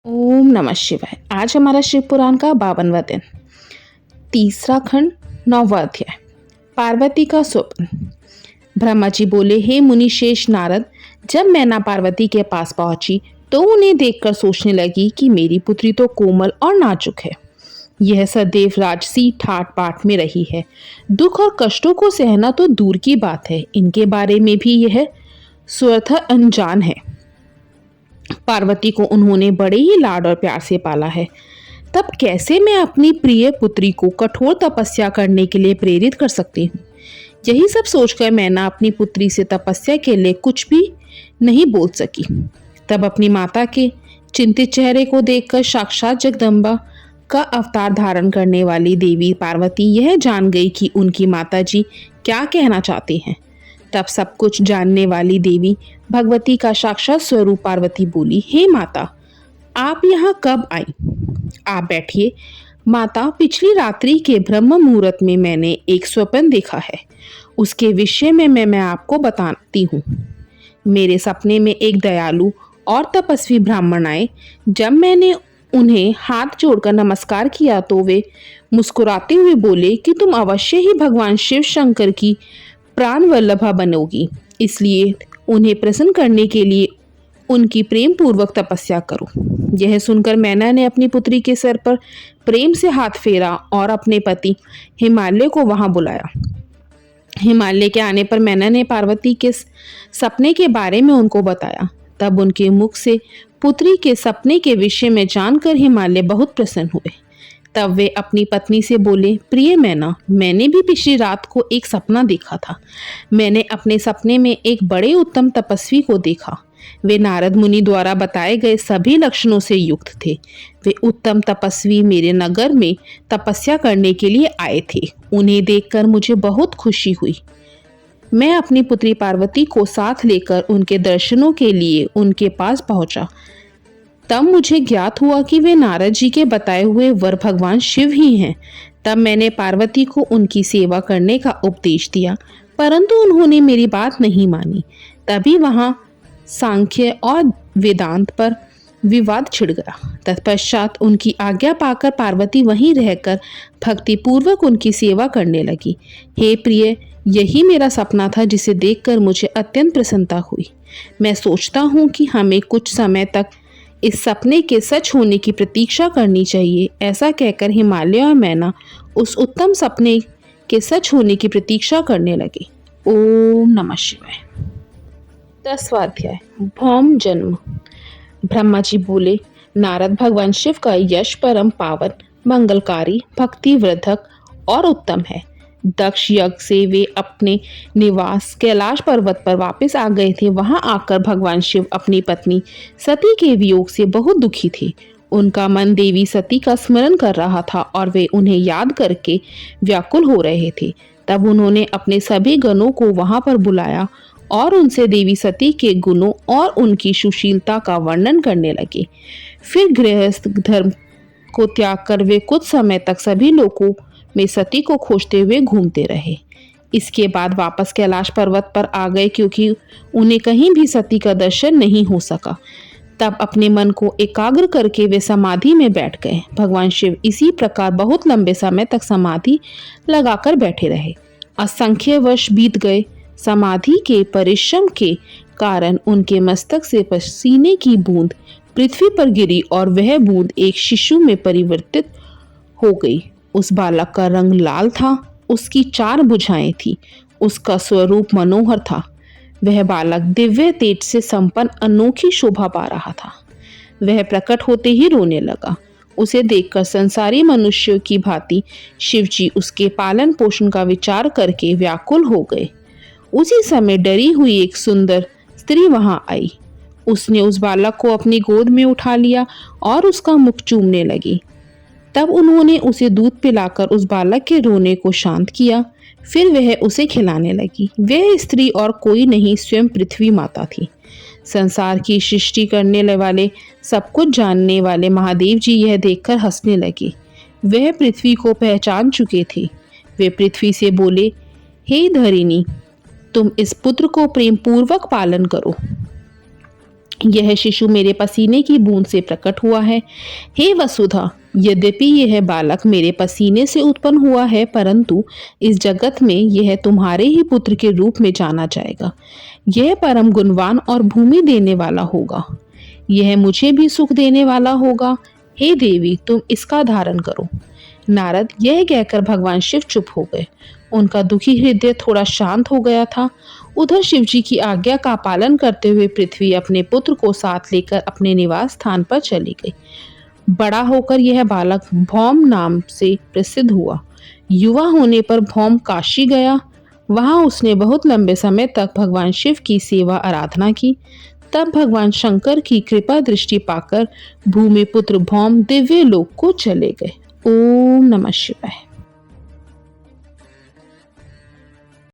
ओम नमः शिवाय। आज हमारा शिव पुराण का 52वां दिन, तीसरा खंड, 9वां अध्याय। पार्वती का स्वप्न। ब्रह्मा जी बोले, हे मुनि शेष नारद, जब मैना पार्वती के पास पहुंची तो उन्हें देखकर सोचने लगी कि मेरी पुत्री तो कोमल और नाजुक है। यह सदैव राजसी ठाट बाट में रही है। दुख और कष्टों को सहना तो दूर की बात है, इनके बारे में भी यह स्वतः अनजान है। पार्वती को उन्होंने बड़े ही लाड और प्यार से पाला है, तब कैसे मैं अपनी प्रिय पुत्री को कठोर तपस्या करने के लिए प्रेरित कर सकती हूँ। यही सब सोचकर मैना अपनी पुत्री से तपस्या के लिए कुछ भी नहीं बोल सकी। तब अपनी माता के चिंतित चेहरे को देखकर साक्षात जगदम्बा का अवतार धारण करने वाली देवी पार्वती यह जान गई कि उनकी माताजी क्या कहना चाहती हैं। तब सब कुछ जानने वाली देवी भगवती का साक्षात स्वरूप पार्वती बोली, हे माता, आप यहाँ कब आई? आप बैठिए। माता, पिछली रात्रि के ब्रह्म मुहूर्त में मैंने एक स्वप्न देखा है, उसके विषय में मैं आपको बताती हूँ। मेरे सपने में एक दयालु और तपस्वी ब्राह्मण आए। जब मैंने उन्हें हाथ जोड़कर नमस्कार किया तो वे मुस्कुराते हुए बोले कि तुम अवश्य ही भगवान शिव शंकर की प्राण वल्लभा बनोगी, इसलिए उन्हें प्रसन्न करने के लिए उनकी प्रेम पूर्वक तपस्या करो। यह सुनकर मैना ने अपनी पुत्री के सर पर प्रेम से हाथ फेरा और अपने पति हिमालय को वहां बुलाया। हिमालय के आने पर मैना ने पार्वती के सपने के बारे में उनको बताया। तब उनके मुख से पुत्री के सपने के विषय में जानकर हिमालय बहुत प्रसन्न हुए। तब वे अपनी पत्नी से बोले, प्रिय मैना, मैंने भी पिछली रात को एक सपना देखा था। मैंने अपने सपने में एक बड़े उत्तम तपस्वी को देखा। वे नारद मुनि द्वारा बताए गए सभी लक्षणों से युक्त थे। वे उत्तम तपस्वी मेरे नगर में तपस्या करने के लिए आए थे। उन्हें देखकर मुझे बहुत खुशी हुई। मैं अपनी पुत्री पार्वती को साथ लेकर उनके दर्शनों के लिए उनके पास पहुंचा। तब मुझे ज्ञात हुआ कि वे नारद जी के बताए हुए वर भगवान शिव ही हैं। तब मैंने पार्वती को उनकी सेवा करने का उपदेश दिया, परंतु उन्होंने मेरी बात नहीं मानी। तभी वहां सांख्य और वेदांत पर विवाद छिड़ गया। तत्पश्चात उनकी आज्ञा पाकर पार्वती वहीं रहकर भक्ति पूर्वक उनकी सेवा करने लगी। हे प्रिय, यही मेरा सपना था जिसे देखकर मुझे अत्यंत प्रसन्नता हुई। मैं सोचता हूँ कि हमें कुछ समय तक इस सपने के सच होने की प्रतीक्षा करनी चाहिए। ऐसा कहकर हिमालय और मैना उस उत्तम सपने के सच होने की प्रतीक्षा करने लगे। ओम नमः शिवाय। 10वां अध्याय, भौम जन्म। ब्रह्मा जी बोले, नारद, भगवान शिव का यश परम पावन, मंगलकारी, भक्तिवर्धक और उत्तम है। दक्ष यज्ञ से वे अपने निवास कैलाश पर्वत पर वापस आ गए थे। वहां आकर भगवान शिव अपनी पत्नी सती के वियोग से बहुत दुखी थे। उनका मन देवी सती का स्मरण कर रहा था और वे उन्हें याद करके व्याकुल हो रहे थे। तब उन्होंने अपने सभी गणों को वहां पर बुलाया और उनसे देवी सती के गुणों और उनकी सुशीलता का वर्णन करने लगे। फिर गृहस्थ धर्म को त्याग कर वे कुछ समय तक सभी लोगों में सती को खोजते हुए घूमते रहे। इसके बाद वापस कैलाश पर्वत पर आ गए, क्योंकि उन्हें कहीं भी सती का दर्शन नहीं हो सका। तब अपने मन को एकाग्र करके वे समाधि में बैठ गए। भगवान शिव इसी प्रकार बहुत लंबे समय तक समाधि लगाकर बैठे रहे। असंख्य वर्ष बीत गए। समाधि के परिश्रम के कारण उनके मस्तक से पसीने की बूंद पृथ्वी पर गिरी और वह बूंद एक शिशु में परिवर्तित हो गई। उस बालक का रंग लाल था, उसकी 4 भुजाएं थी, उसका स्वरूप मनोहर था। वह बालक दिव्य तेज से संपन्न अनोखी शोभा पा रहा था। वह प्रकट होते ही रोने लगा। उसे देखकर संसारी मनुष्यों की भांति शिवजी उसके पालन पोषण का विचार करके व्याकुल हो गए। उसी समय डरी हुई एक सुंदर स्त्री वहां आई। उसने उस बालक को अपनी गोद में उठा लिया और उसका मुख चूमने लगी। तब उन्होंने उसे दूध पिलाकर उस बालक के रोने को शांत किया। फिर वह उसे खिलाने लगी। वह स्त्री और कोई नहीं, स्वयं पृथ्वी माता थी। संसार की सृष्टि करने वाले, सब कुछ जानने वाले महादेव जी यह देखकर हंसने लगे। वह पृथ्वी को पहचान चुके थे। वे पृथ्वी से बोले, हे धरिणी, तुम इस पुत्र को प्रेम पूर्वक पालन करो। यह शिशु मेरे पसीने की बूंद से प्रकट हुआ है। हे वसुधा, यद्यपि यह बालक मेरे पसीने से उत्पन्न हुआ है, परंतु इस जगत में यह तुम्हारे ही पुत्र के रूप में जाना जाएगा। यह परम गुणवान और भूमि देने वाला होगा। यह मुझे भी सुख देने वाला होगा। हे देवी, तुम इसका धारण करो। नारद यह कहकर भगवान शिव चुप हो गए। उनका दुखी हृदय थोड़ा शांत हो गया था। उधर शिवजी की आज्ञा का पालन करते हुए पृथ्वी अपने पुत्र को साथ लेकर अपने निवास स्थान पर चली गई। बड़ा होकर यह बालक भौम नाम से प्रसिद्ध हुआ। युवा होने पर भौम काशी गया। वहां उसने बहुत लंबे समय तक भगवान शिव की सेवा आराधना की। तब भगवान शंकर की कृपा दृष्टि पाकर भूमिपुत्र भौम दिव्य लोक को चले गए। ओम नमः शिवाय।